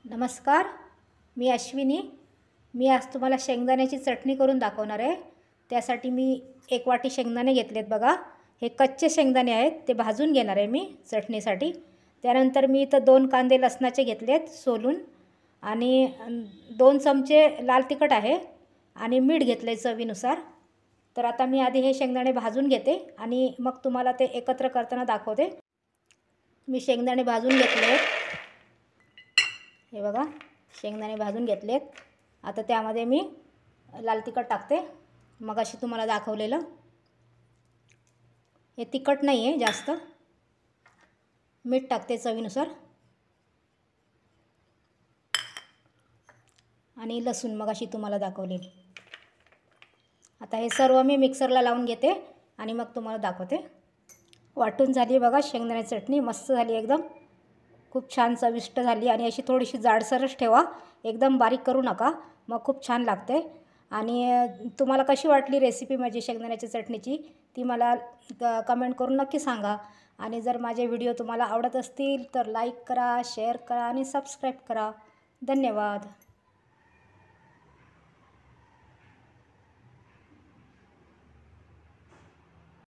नमस्कार, मी अश्विनी. मी आज तुम्हाला शेंगदाण्याची चटणी करून दाखवणार आहे. त्यासाठी मी 1 वाटी शेंगदाणे घेतलेत बघा. हे कच्चे शेंगदाणे आहेत, ते भाजून घेणार आहे मी चटणीसाठी. त्यानंतर मी इथं 2 कांदे लसणाचे घेतलेत सोलून आणि 2 चमचे लाल तिखट आहे आणि मीठ घेतले चवीनुसार. तर आता मी आधी हे शेंगदाणे भाजून घेते आणि मग तुम्हाला ते एकत्र करताना दाखवते. मी शेंगदाणे भाजून घेतले. हे बघा, शेंगदाणे भाजून घेतलेत. आता त्यामध्ये मी लाल तिखट टाकते. मगाशी तुम्हाला दाखवलेलं हे तिखट नाही आहे जास्त. मीठ टाकते चवीनुसार आणि लसूण मगाशी तुम्हाला दाखवलेली. आता हे सर्व मी मिक्सरला लावून घेते आणि मग तुम्हाला दाखवते. वाटून झाली बघा शेंगदाण्याची चटणी, मस्त झाली एकदम. खूप छान चविष्ट झाली आणि अशी थोडीशी जाडसरच ठेवा, एकदम बारीक करू नका, मग खूप छान लागते. आणि तुम्हाला कशी वाटली रेसिपी माझी शेंगदाण्याच्या चटणीची ती मला कमेंट करून नक्की सांगा. आणि जर माझे व्हिडिओ तुम्हाला आवडत असतील तर लाईक करा, शेअर करा आणि सबस्क्राईब करा. धन्यवाद.